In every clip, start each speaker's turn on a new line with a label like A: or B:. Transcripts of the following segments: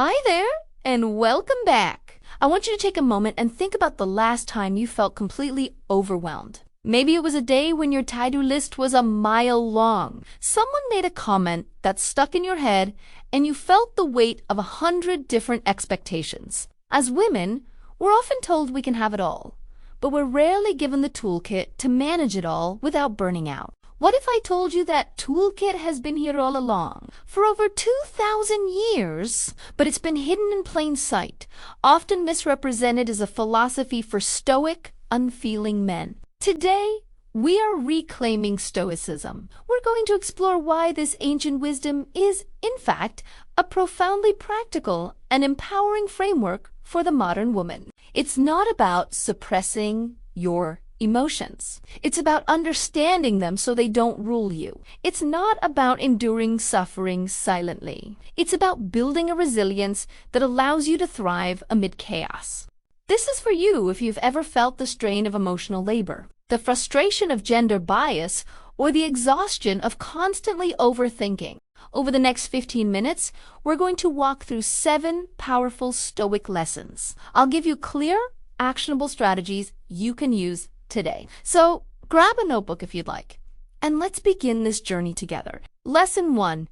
A: Hi there, and welcome back. I want you to take a moment and think about the last time you felt completely overwhelmed. Maybe it was a day when your to-do list was a mile long. Someone made a comment that stuck in your head, and you felt the weight of 100 different expectations. As women, we're often told we can have it all, but we're rarely given the toolkit to manage it all without burning out. What if I told you that toolkit has been here all along, for over 2,000 years, but it's been hidden in plain sight, often misrepresented as a philosophy for stoic, unfeeling men? Today, we are reclaiming Stoicism. We're going to explore why this ancient wisdom is, in fact, a profoundly practical and empowering framework for the modern woman. It's not about suppressing your emotions. It's about understanding them so they don't rule you. It's not about enduring suffering silently. It's about building a resilience that allows you to thrive amid chaos. This is for you if you've ever felt the strain of emotional labor, the frustration of gender bias, or the exhaustion of constantly overthinking. Over the next 15 minutes, we're going to walk through 7 powerful Stoic lessons. I'll give you clear, actionable strategies you can use today. So grab a notebook if you'd like, and let's begin this journey together. Lesson 1.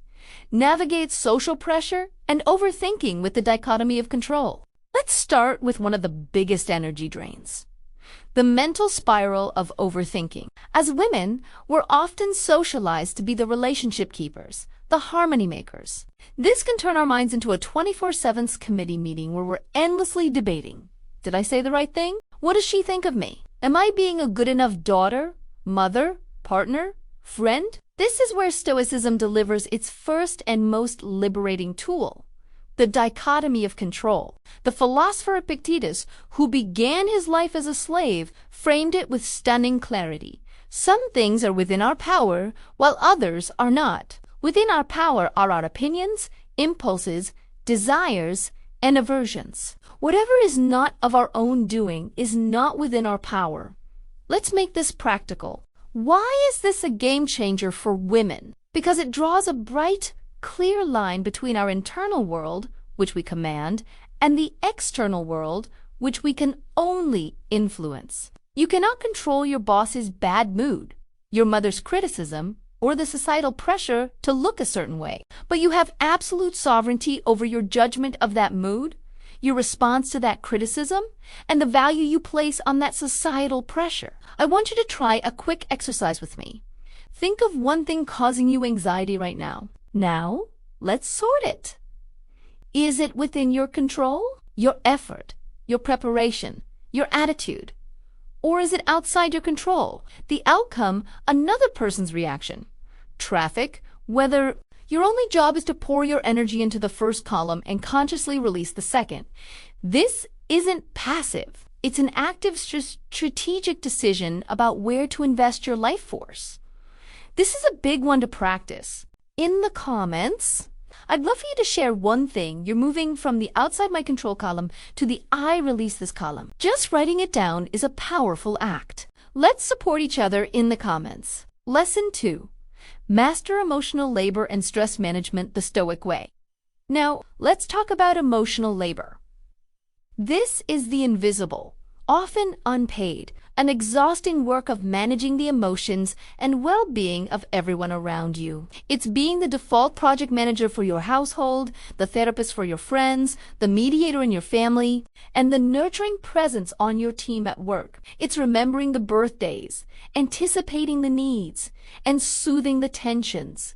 A: Navigate social pressure and overthinking with the dichotomy of control. Let's start with one of the biggest energy drains: the mental spiral of overthinking. As women, we're often socialized to be the relationship keepers, the harmony makers. This can turn our minds into a 24/7 committee meeting where we're endlessly debating. Did I say the right thing? What does she think of me? Am I being a good enough daughter, mother, partner, friend? This is where Stoicism delivers its first and most liberating tool: the dichotomy of control. The philosopher Epictetus, who began his life as a slave, framed it with stunning clarity. Some things are within our power, while others are not. Within our power are our opinions, impulses, desires, and aversions. Whatever is not of our own doing is not within our power. Let's make this practical. Why is this a game changer for women? Because it draws a bright, clear line between our internal world, which we command, and the external world, which we can only influence. You cannot control your boss's bad mood, your mother's criticism, or the societal pressure to look a certain way. But you have absolute sovereignty over your judgment of that mood, your response to that criticism, and the value you place on that societal pressure. I want you to try a quick exercise with me. Think of one thing causing you anxiety right now. Now, let's sort it. Is it within your control, your effort, your preparation, your attitude? Or is it outside your control, the outcome, another person's reaction? Traffic, weather. Your only job is to pour your energy into the first column and consciously release the second. This isn't passive. It's an active, strategic decision about where to invest your life force. This is a big one to practice. In the comments, I'd love for you to share one thing you're moving from the outside my control column to the I release this column. Just writing it down is a powerful act. Let's support each other in the comments. Lesson 2. Master emotional labor and stress management the Stoic way. Now, let's talk about emotional labor. This is the invisible, often unpaid, an exhausting work of managing the emotions and well-being of everyone around you. It's being the default project manager for your household, the therapist for your friends, the mediator in your family, and the nurturing presence on your team at work. It's remembering the birthdays, anticipating the needs, and soothing the tensions.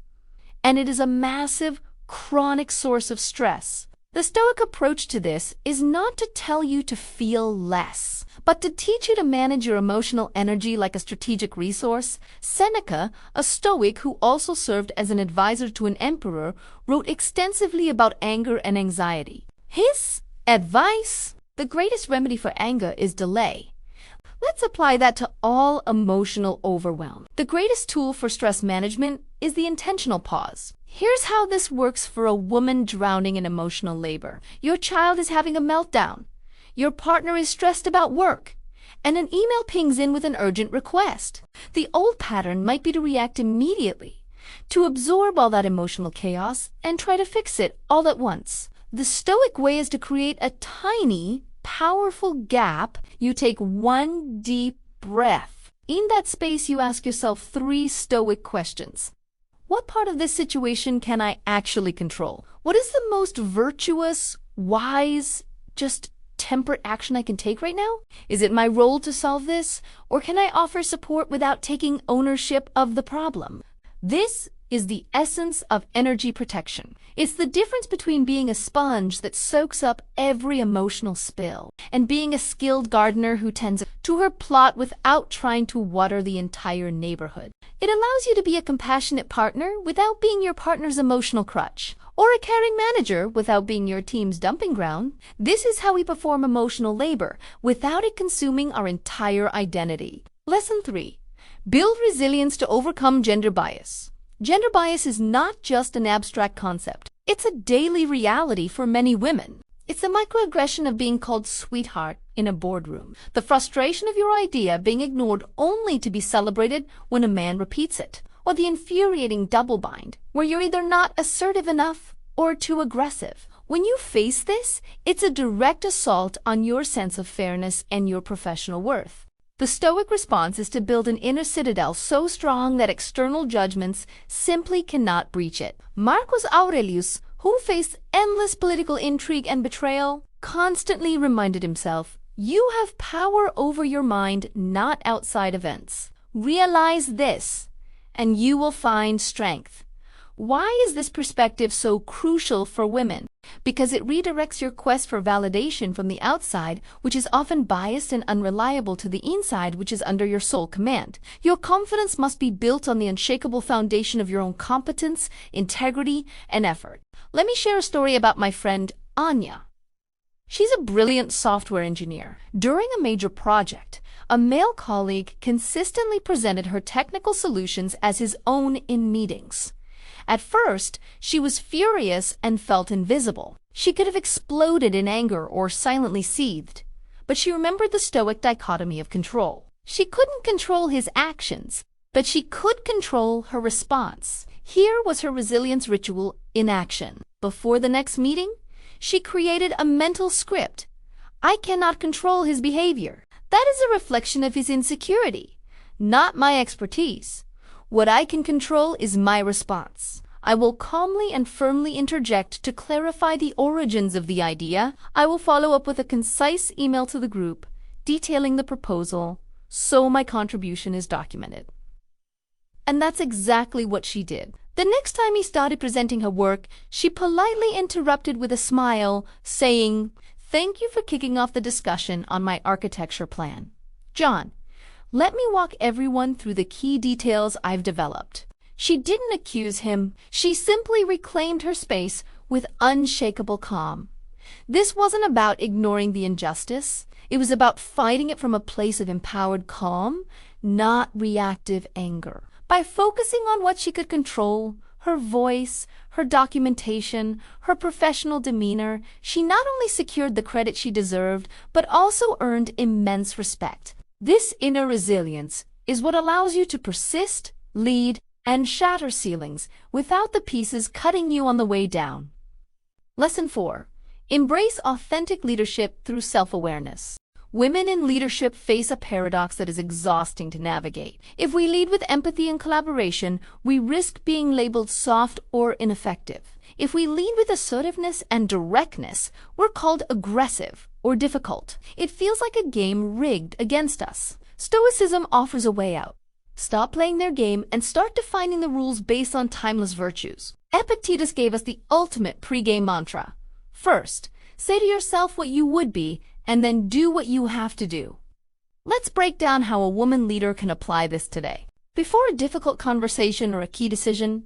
A: And it is a massive, chronic source of stress. The Stoic approach to this is not to tell you to feel less, but to teach you to manage your emotional energy like a strategic resource. Seneca, a Stoic who also served as an advisor to an emperor, wrote extensively about anger and anxiety. His advice: the greatest remedy for anger is delay. Let's apply that to all emotional overwhelm. The greatest tool for stress management is the intentional pause. Here's how this works for a woman drowning in emotional labor. Your child is having a meltdown. Your partner is stressed about work, and an email pings in with an urgent request. The old pattern might be to react immediately, to absorb all that emotional chaos and try to fix it all at once. The Stoic way is to create a tiny, powerful gap. You take one deep breath. In that space, you ask yourself 3 Stoic questions. What part of this situation can I actually control? What is the most virtuous, wise, just temperate action I can take right now? Is it my role to solve this? Or can I offer support without taking ownership of the problem? This is the essence of energy protection. It's the difference between being a sponge that soaks up every emotional spill and being a skilled gardener who tends to her plot without trying to water the entire neighborhood. It allows you to be a compassionate partner without being your partner's emotional crutch, or a caring manager without being your team's dumping ground. This is how we perform emotional labor without it consuming our entire identity. Lesson 3. Build resilience to overcome gender bias. Gender bias is not just an abstract concept. It's a daily reality for many women. It's the microaggression of being called sweetheart in a boardroom, the frustration of your idea being ignored only to be celebrated when a man repeats it, or the infuriating double bind where you're either not assertive enough or too aggressive. When you face this, it's a direct assault on your sense of fairness and your professional worth. The Stoic response is to build an inner citadel so strong that external judgments simply cannot breach it. Marcus Aurelius, who faced endless political intrigue and betrayal, constantly reminded himself, "You have power over your mind, not outside events. Realize this, and you will find strength." Why is this perspective so crucial for women? Because it redirects your quest for validation from the outside, which is often biased and unreliable, to the inside, which is under your sole command. Your confidence must be built on the unshakable foundation of your own competence, integrity, and effort. Let me share a story about my friend Anya. She's a brilliant software engineer. During a major project, a male colleague consistently presented her technical solutions as his own in meetings. At first, she was furious and felt invisible. She could have exploded in anger or silently seethed. But she remembered the Stoic dichotomy of control. She couldn't control his actions, but she could control her response. Here was her resilience ritual in action. Before the next meeting, she created a mental script. I cannot control his behavior. That is a reflection of his insecurity, not my expertise. What I can control is my response. I will calmly and firmly interject to clarify the origins of the idea. I will follow up with a concise email to the group detailing the proposal so my contribution is documented. And that's exactly what she did. The next time he started presenting her work, she politely interrupted with a smile, saying, "Thank you for kicking off the discussion on my architecture plan. John, let me walk everyone through the key details I've developed." She didn't accuse him. She simply reclaimed her space with unshakable calm. This wasn't about ignoring the injustice. It was about fighting it from a place of empowered calm, not reactive anger. By focusing on what she could control, her voice, her documentation, her professional demeanor, she not only secured the credit she deserved, but also earned immense respect. This inner resilience is what allows you to persist, lead, and shatter ceilings without the pieces cutting you on the way down. Lesson 4. Embrace authentic leadership through self-awareness. Women in leadership face a paradox that is exhausting to navigate. If we lead with empathy and collaboration, we risk being labeled soft or ineffective. If we lead with assertiveness and directness, we're called aggressive or difficult. It feels like a game rigged against us. Stoicism offers a way out. Stop playing their game and start defining the rules based on timeless virtues. Epictetus gave us the ultimate pre-game mantra. First, say to yourself what you would be, and then do what you have to do. Let's break down how a woman leader can apply this today. Before a difficult conversation or a key decision,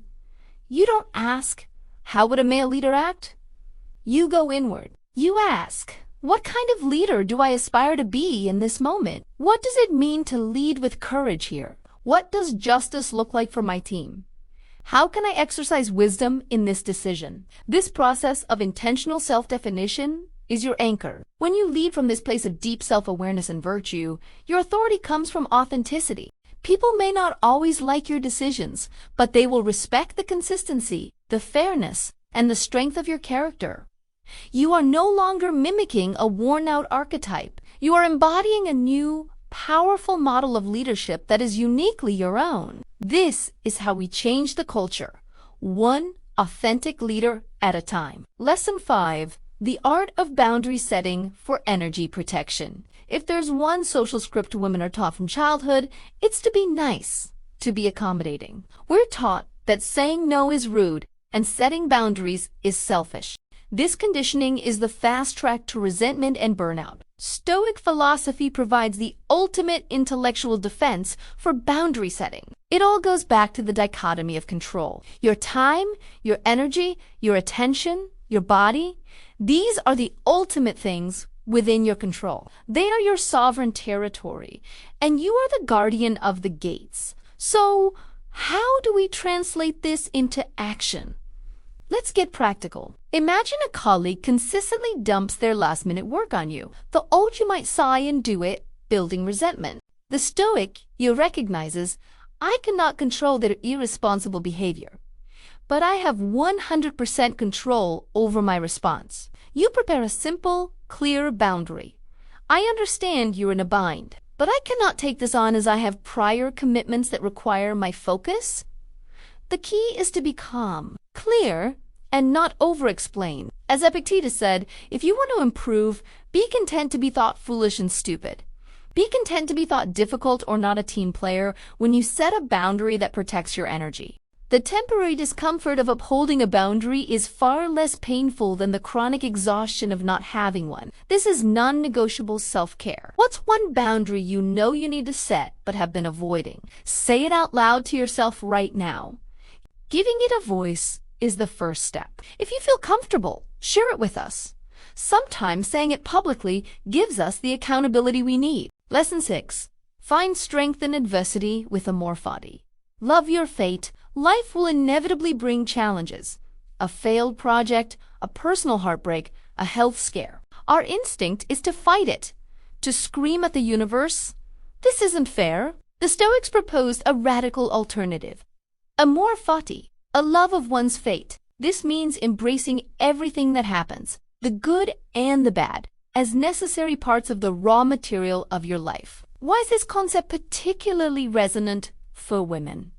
A: you don't ask, "How would a male leader act?" You go inward. You ask, "What kind of leader do I aspire to be in this moment? What does it mean to lead with courage here? What does justice look like for my team? How can I exercise wisdom in this decision?" This process of intentional self-definition is your anchor. When you lead from this place of deep self-awareness and virtue, your authority comes from authenticity. People may not always like your decisions, but they will respect the consistency, the fairness, and the strength of your character. You are no longer mimicking a worn-out archetype. You are embodying a new, powerful model of leadership that is uniquely your own. This is how we change the culture, one authentic leader at a time. Lesson 5. The art of boundary setting for energy protection. If there's one social script women are taught from childhood, it's to be nice, to be accommodating. We're taught that saying no is rude and setting boundaries is selfish. This conditioning is the fast track to resentment and burnout. Stoic philosophy provides the ultimate intellectual defense for boundary setting. It all goes back to the dichotomy of control. Your time, your energy, your attention, your body, these are the ultimate things within your control. They are your sovereign territory, and you are the guardian of the gates. So, how do we translate this into action? Let's get practical. Imagine a colleague consistently dumps their last-minute work on you. The old you might sigh and do it, building resentment. The Stoic you recognizes, I cannot control their irresponsible behavior, but I have 100% control over my response. You prepare a simple, clear boundary. I understand you're in a bind, but I cannot take this on as I have prior commitments that require my focus. The key is to be calm, clear, and not over-explain. As Epictetus said, if you want to improve, be content to be thought foolish and stupid. Be content to be thought difficult or not a team player when you set a boundary that protects your energy. The temporary discomfort of upholding a boundary is far less painful than the chronic exhaustion of not having one. This is non-negotiable self-care. What's one boundary you know you need to set but have been avoiding? Say it out loud to yourself right now. Giving it a voice is the first step. If you feel comfortable, share it with us. Sometimes saying it publicly gives us the accountability we need. Lesson 6. Find strength in adversity with Amor Fati. Love your fate. Life will inevitably bring challenges. A failed project, a personal heartbreak, a health scare. Our instinct is to fight it, to scream at the universe, "This isn't fair." The Stoics proposed a radical alternative. Amor Fati, a love of one's fate. This means embracing everything that happens, the good and the bad, as necessary parts of the raw material of your life. Why is this concept particularly resonant for women?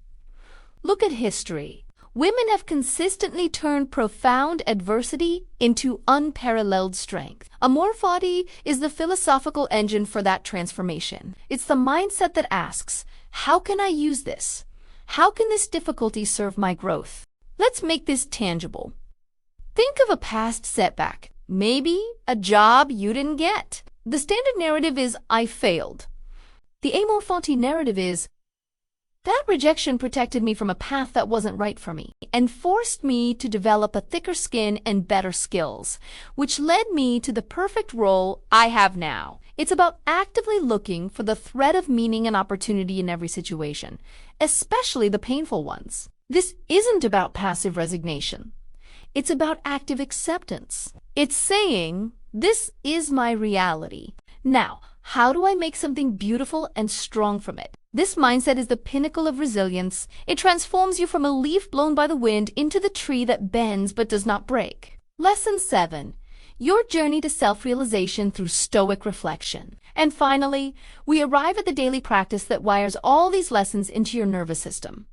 A: Look at history. Women have consistently turned profound adversity into unparalleled strength. Amor Fati is the philosophical engine for that transformation. It's the mindset that asks, how can I use this? How can this difficulty serve my growth? Let's make this tangible. Think of a past setback, maybe a job you didn't get. The standard narrative is, I failed. The Amor Fati narrative is, that rejection protected me from a path that wasn't right for me and forced me to develop a thicker skin and better skills, which led me to the perfect role I have now. It's about actively looking for the thread of meaning and opportunity in every situation, especially the painful ones. This isn't about passive resignation. It's about active acceptance. It's saying, this is my reality. Now, how do I make something beautiful and strong from it? This mindset is the pinnacle of resilience. It transforms you from a leaf blown by the wind into the tree that bends but does not break. Lesson 7. Your journey to self-realization through Stoic reflection. And finally, we arrive at the daily practice that wires all these lessons into your nervous system.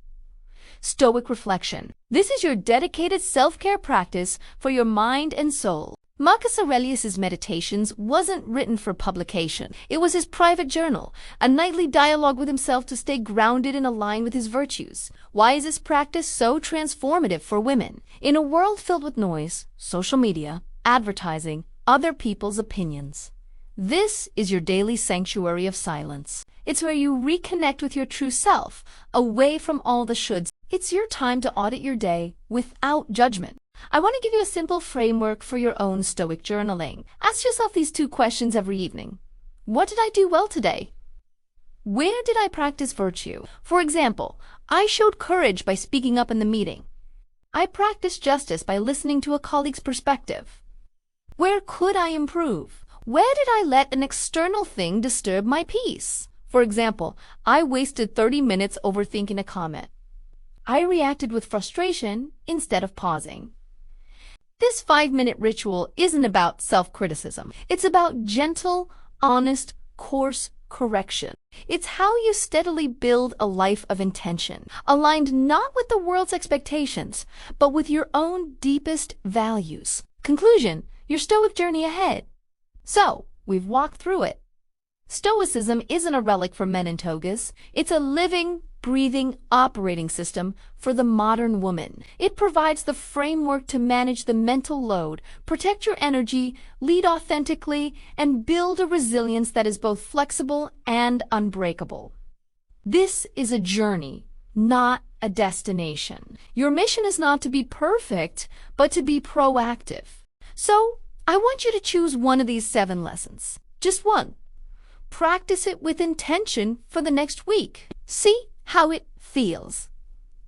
A: Stoic reflection. This is your dedicated self-care practice for your mind and soul. Marcus Aurelius' Meditations wasn't written for publication. It was his private journal, a nightly dialogue with himself to stay grounded and aligned with his virtues. Why is this practice so transformative for women? In a world filled with noise, social media, advertising, other people's opinions, this is your daily sanctuary of silence. It's where you reconnect with your true self, away from all the shoulds. It's your time to audit your day without judgment. I want to give you a simple framework for your own Stoic journaling. Ask yourself these 2 questions every evening. What did I do well today? Where did I practice virtue? For example, I showed courage by speaking up in the meeting. I practiced justice by listening to a colleague's perspective. Where could I improve? Where did I let an external thing disturb my peace? For example, I wasted 30 minutes overthinking a comment. I reacted with frustration instead of pausing. This 5-minute ritual isn't about self-criticism. It's about gentle, honest, course correction. It's how you steadily build a life of intention, aligned not with the world's expectations, but with your own deepest values. Conclusion, your Stoic journey ahead. So, we've walked through it. Stoicism isn't a relic for men in togas. It's a living, breathing operating system for the modern woman. It provides the framework to manage the mental load, protect your energy, lead authentically, and build a resilience that is both flexible and unbreakable. This is a journey, not a destination. Your mission is not to be perfect, but to be proactive. So, I want you to choose one of these 7 lessons. Just one. Practice it with intention for the next week. See how it feels.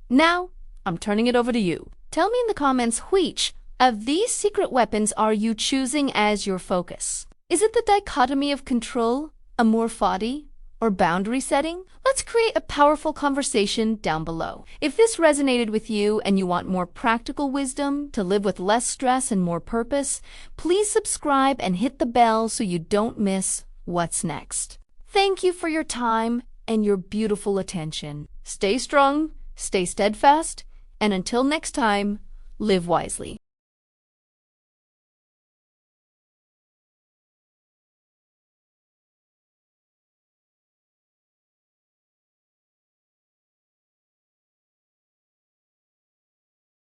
A: Now, I'm turning it over to you. Tell me in the comments which of these secret weapons are you choosing as your focus. Is it the dichotomy of control, Amor Fati, or boundary setting? Let's create a powerful conversation down below. If this resonated with you and you want more practical wisdom to live with less stress and more purpose, please subscribe and hit the bell so you don't miss what's next. Thank you for your time and your beautiful attention. Stay strong, stay steadfast, and until next time, live wisely.